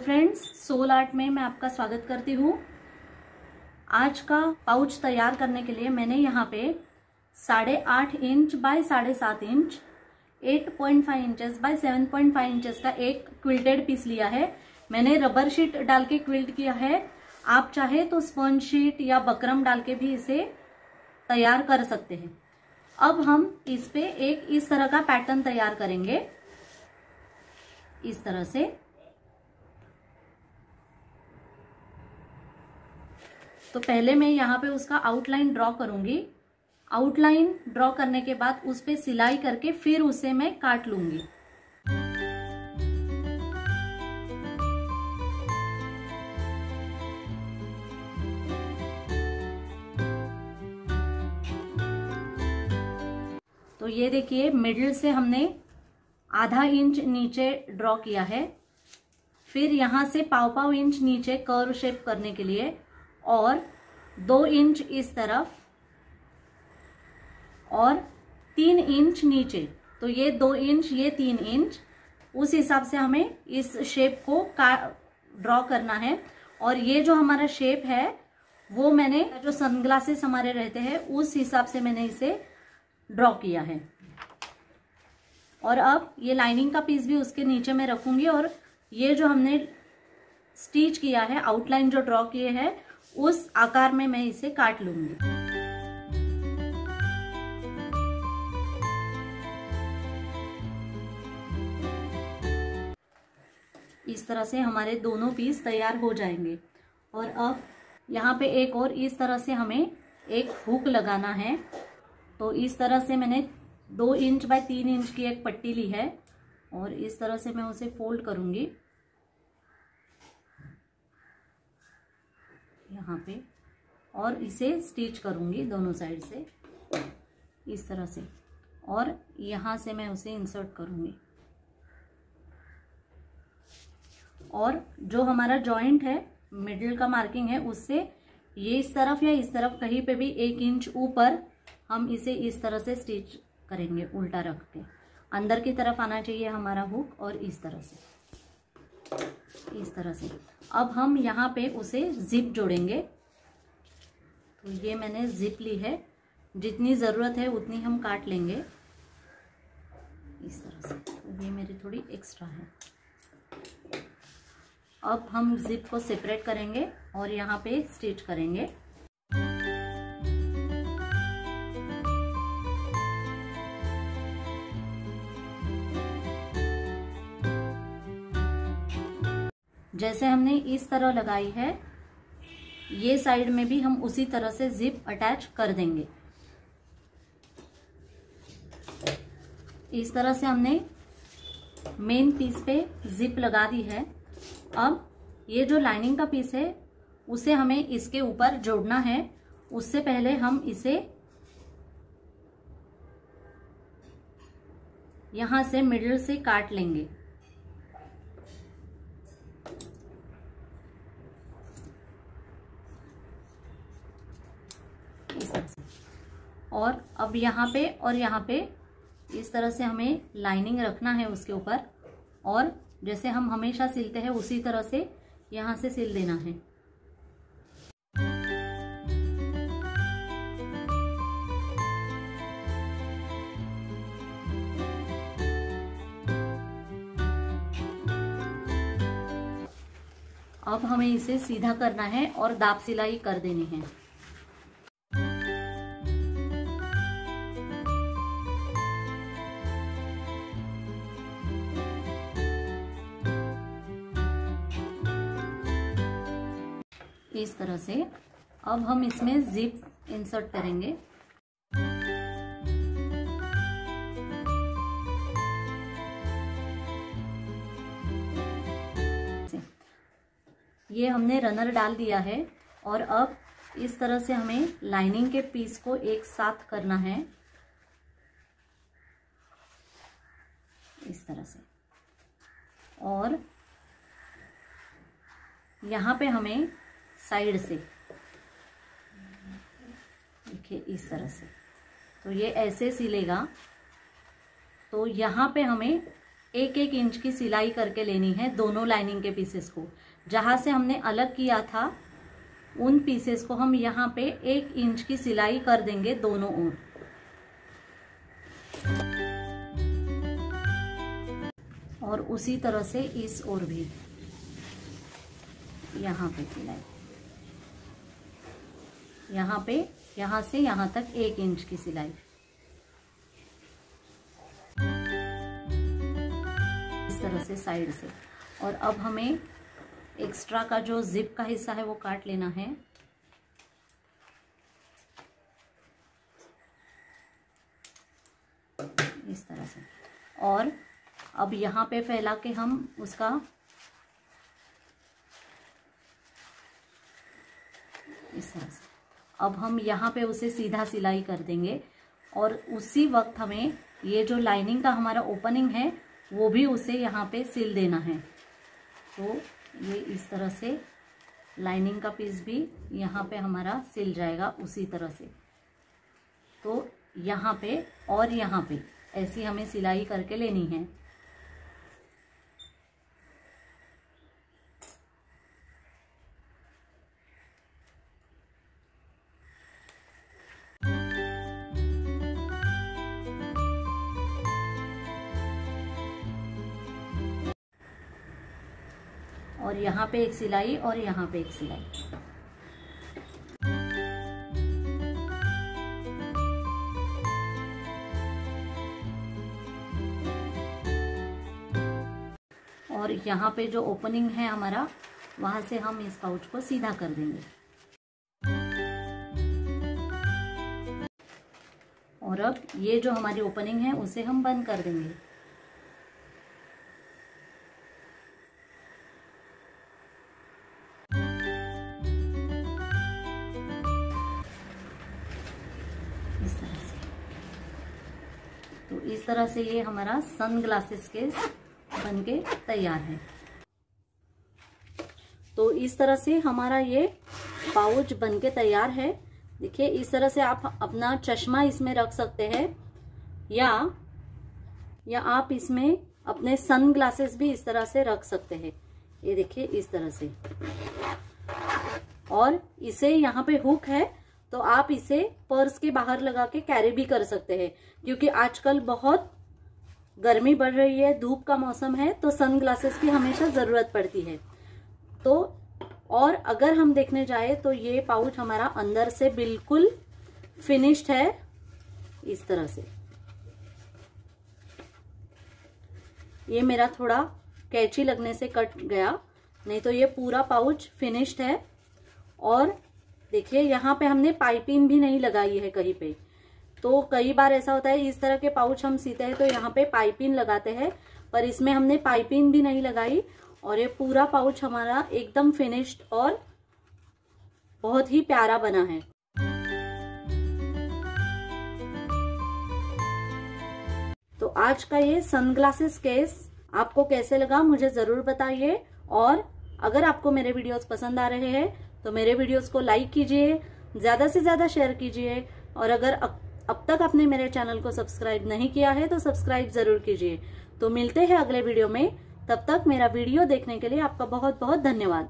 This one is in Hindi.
फ्रेंड्स, सोल आर्ट में मैं आपका स्वागत करती हूँ। आज का पाउच तैयार करने के लिए मैंने यहाँ पे 8.5 inch by 7.5 inch 8.5 inches bye 7.5 inches का एक क्विल्टेड पीस लिया है। मैंने रबर शीट डाल के क्विल्ट किया है। आप चाहे तो स्पंज शीट या बकरम डाल के भी इसे तैयार कर सकते हैं। अब हम इस पे एक इस तरह का पैटर्न तैयार करेंगे, इस तरह से। तो पहले मैं यहाँ पे उसका आउटलाइन ड्रॉ करूंगी। आउटलाइन ड्रॉ करने के बाद उस पे सिलाई करके फिर उसे मैं काट लूंगी। तो ये देखिए, मिडिल से हमने आधा इंच नीचे ड्रॉ किया है। फिर यहां से पाव इंच नीचे कर्व शेप करने के लिए और 2 इंच इस तरफ और 3 इंच नीचे। तो ये 2 इंच, ये 3 इंच, उस हिसाब से हमें इस शेप को ड्रॉ करना है। और ये जो हमारा शेप है वो मैंने जो सनग्लासेस हमारे रहते हैं उस हिसाब से मैंने इसे ड्रॉ किया है। और अब ये लाइनिंग का पीस भी उसके नीचे में रखूंगी और ये जो हमने स्टिच किया है, आउटलाइन जो ड्रॉ किए हैं, उस आकार में मैं इसे काट लूंगी। इस तरह से हमारे दोनों पीस तैयार हो जाएंगे। और अब यहाँ पे एक और इस तरह से हमें एक हुक लगाना है। तो इस तरह से मैंने 2 इंच बाय 3 इंच की एक पट्टी ली है और इस तरह से मैं उसे फोल्ड करूंगी यहाँ पे और इसे स्टिच करूंगी दोनों साइड से इस तरह से। और यहाँ से मैं उसे इंसर्ट करूंगी। और जो हमारा जॉइंट है, मिडिल का मार्किंग है, उससे ये इस तरफ या इस तरफ कहीं पे भी 1 इंच ऊपर हम इसे इस तरह से स्टिच करेंगे, उल्टा रख के। अंदर की तरफ आना चाहिए हमारा हुक और इस तरह से, इस तरह से। अब हम यहाँ पे उसे जिप जोड़ेंगे। तो ये मैंने जिप ली है, जितनी ज़रूरत है उतनी हम काट लेंगे इस तरह से। तो ये मेरी थोड़ी एक्स्ट्रा है। अब हम जिप को सेपरेट करेंगे और यहाँ पे स्टिच करेंगे। जैसे हमने इस तरह लगाई है, ये साइड में भी हम उसी तरह से जिप अटैच कर देंगे। इस तरह से हमने मेन पीस पे जिप लगा दी है। अब ये जो लाइनिंग का पीस है उसे हमें इसके ऊपर जोड़ना है। उससे पहले हम इसे यहां से मिडिल से काट लेंगे। इस तरह से। और अब यहाँ पे और यहाँ पे इस तरह से हमें लाइनिंग रखना है उसके ऊपर। और जैसे हम हमेशा सिलते हैं उसी तरह से यहाँ से सिल देना है। अब हमें इसे सीधा करना है और दाब सिलाई कर देनी है। इस तरह से अब हम इसमें जिप इंसर्ट करेंगे। ये हमने रनर डाल दिया है और अब इस तरह से हमें लाइनिंग के पीस को एक साथ करना है इस तरह से। और यहाँ पे हमें साइड से, देखिए इस तरह से, तो ये ऐसे सिलेगा। तो यहाँ पे हमें 1-1 इंच की सिलाई करके लेनी है दोनों लाइनिंग के पीसेस को। जहां से हमने अलग किया था उन पीसेस को हम यहाँ पे 1 इंच की सिलाई कर देंगे दोनों ओर। और उसी तरह से इस ओर भी यहाँ पे सिलाई, यहाँ पे यहाँ से यहाँ तक 1 इंच की सिलाई। इस तरह से साइड से। और अब हमें एक्स्ट्रा का जो जिप का हिस्सा है वो काट लेना है। इस तरह से। और अब यहाँ पे फैला के हम उसका इस तरह से, अब हम यहाँ पे उसे सीधा सिलाई कर देंगे। और उसी वक्त हमें ये जो लाइनिंग का हमारा ओपनिंग है वो भी उसे यहाँ पे सिल देना है। तो ये इस तरह से लाइनिंग का पीस भी यहाँ पे हमारा सिल जाएगा उसी तरह से। तो यहाँ पे और यहाँ पे ऐसी हमें सिलाई करके लेनी है। और यहाँ पे एक सिलाई और यहाँ पे एक सिलाई। और यहाँ पे जो ओपनिंग है हमारा, वहां से हम इस पाउच को सीधा कर देंगे। और अब ये जो हमारी ओपनिंग है उसे हम बंद कर देंगे। तो इस तरह से ये हमारा सन ग्लासेस केस बनके तैयार है। तो इस तरह से हमारा ये पाउच बनके तैयार है। देखिए इस तरह से आप अपना चश्मा इसमें रख सकते हैं या आप इसमें अपने सन ग्लासेस भी इस तरह से रख सकते हैं। ये देखिए इस तरह से। और इसे यहाँ पे हुक है तो आप इसे पर्स के बाहर लगा के कैरी भी कर सकते हैं, क्योंकि आजकल बहुत गर्मी बढ़ रही है, धूप का मौसम है, तो सन ग्लासेस की हमेशा जरूरत पड़ती है। तो और अगर हम देखने जाए तो ये पाउच हमारा अंदर से बिल्कुल फिनिश्ड है इस तरह से। ये मेरा थोड़ा कैंची लगने से कट गया, नहीं तो ये पूरा पाउच फिनिश्ड है। और देखिए यहाँ पे हमने पाइपिंग भी नहीं लगाई है कहीं पे। तो कई बार ऐसा होता है इस तरह के पाउच हम सीते हैं तो यहाँ पे पाइपिंग लगाते हैं, पर इसमें हमने पाइपिंग भी नहीं लगाई। और ये पूरा पाउच हमारा एकदम फिनिश्ड और बहुत ही प्यारा बना है। तो आज का ये सनग्लासेस केस आपको कैसे लगा मुझे जरूर बताइए। और अगर आपको मेरे वीडियोस पसंद आ रहे हैं तो मेरे वीडियोस को लाइक कीजिए, ज्यादा से ज्यादा शेयर कीजिए। और अगर अब तक आपने मेरे चैनल को सब्सक्राइब नहीं किया है तो सब्सक्राइब जरूर कीजिए। तो मिलते हैं अगले वीडियो में, तब तक मेरा वीडियो देखने के लिए आपका बहुत बहुत धन्यवाद।